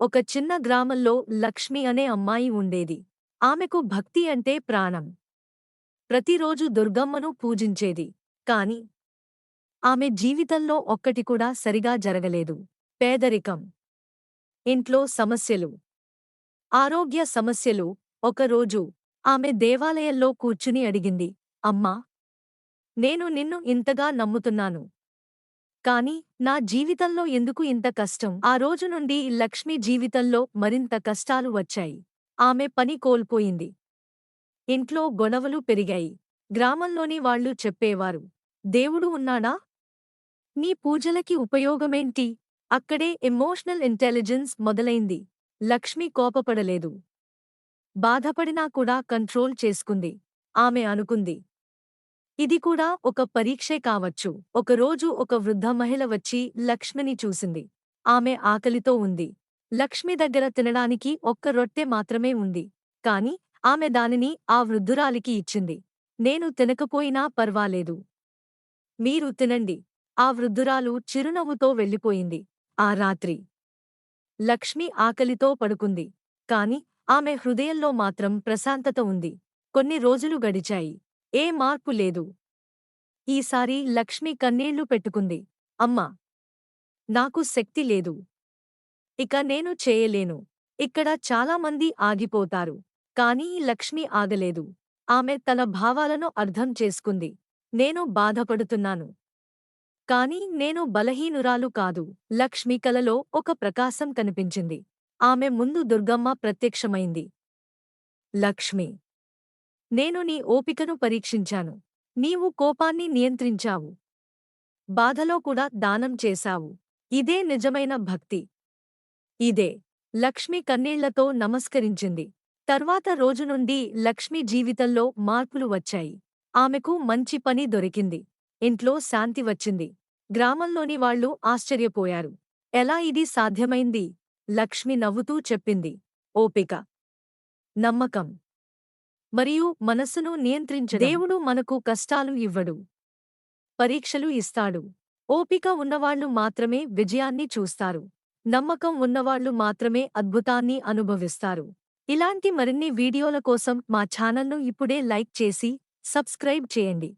ఒక చిన్న గ్రామంలో లక్ష్మి అనే అమ్మాయి ఉండేది. ఆమెకు భక్తి అంటే ప్రాణం. ప్రతిరోజు దుర్గమ్మను పూజించేది. కాని ఆమె జీవితంలో ఒక్కటి కూడా సరిగా జరగలేదు. పేదరికం, ఇంట్లో సమస్యలు, ఆరోగ్య సమస్యలు. ఒకరోజు ఆమె దేవాలయంలో కూర్చుని అడిగింది, అమ్మా, నేను నిన్ను ఇంతగా నమ్ముతున్నాను. కాని నా జీవితంలో ఎందుకు ఇంత కష్టం? ఆ రోజు నుండి లక్ష్మి జీవితంలో మరింత కష్టాలు వచ్చాయి. ఆమె పని కోల్పోయింది. ఇంట్లో గొడవలు పెరిగాయి. గ్రామంలోని వాళ్ళు చెప్పేవారు, దేవుడు ఉన్నాడా? నీ పూజలకి ఉపయోగమేంటి? అక్కడే ఎమోషనల్ ఇంటెలిజెన్స్ మొదలైంది. లక్ష్మి కోపపడలేదు. బాధపడినా కూడా కంట్రోల్ చేసుకుంది. ఆమె అనుకుంది, ఇది కూడా ఒక పరీక్షే కావచ్చు. ఒకరోజు ఒక వృద్ధ మహిళ వచ్చి లక్ష్మిని చూసింది. ఆమె ఆకలితో ఉంది. లక్ష్మి దగ్గర తినడానికి ఒక్క రొట్టె మాత్రమే ఉంది. కాని ఆమె దానిని ఆ వృద్ధురాలికి ఇచ్చింది. నేను తినకపోయినా పర్వాలేదు, మీరు తినండి. ఆ వృద్ధురాలు చిరునవ్వుతో వెళ్ళిపోయింది. ఆ రాత్రి లక్ష్మి ఆకలితో పడుకుంది. కాని ఆమె హృదయంలో మాత్రం ప్రశాంతత ఉంది. కొన్ని రోజులు గడిచాయి. ఏ మార్పు లేదు. ఈసారి లక్ష్మి కన్నీళ్లు పెట్టుకుంది. అమ్మా, నాకు శక్తి లేదు. ఇక నేను చేయలేను. ఇక్కడ చాలామంది ఆగిపోతారు. కానీ లక్ష్మి ఆగలేదు. ఆమె తన భావాలను అర్థం చేసుకుంది. నేను బాధపడుతున్నాను, కాని నేను బలహీనురాలు కాదు. లక్ష్మి కలలో ఒక ప్రకాశం కనిపించింది. ఆమె ముందు దుర్గమ్మ ప్రత్యక్షమైంది. లక్ష్మి, నేను నీ ఓపికను పరీక్షించాను. నీవు కోపాన్ని నియంత్రించావు. బాధలో కూడా దానం చేశావు. ఇదే నిజమైన భక్తి. ఇదే. లక్ష్మి కన్నీళ్లతో నమస్కరించింది. తర్వాత రోజు నుండి లక్ష్మి జీవితంలో మార్పులు వచ్చాయి. ఆమెకు మంచి పని దొరికింది. ఇంట్లో శాంతి వచ్చింది. గ్రామంలోని వాళ్ళు ఆశ్చర్యపోయారు. ఎలా ఇది సాధ్యమైంది? లక్ష్మి నవ్వుతూ చెప్పింది, ఓపిక, నమ్మకం మరియు మనస్సును నియంత్రించడం. దేవుడు మనకు కష్టాలు ఇవ్వడు, పరీక్షలు ఇస్తాడు. ఓపిక ఉన్నవాళ్లు మాత్రమే విజయాన్ని చూస్తారు. నమ్మకం ఉన్నవాళ్లు మాత్రమే అద్భుతాన్ని అనుభవిస్తారు. ఇలాంటి మరిన్ని వీడియోల కోసం మా ఛానల్ను ఇప్పుడే లైక్ చేసి సబ్స్క్రైబ్ చేయండి.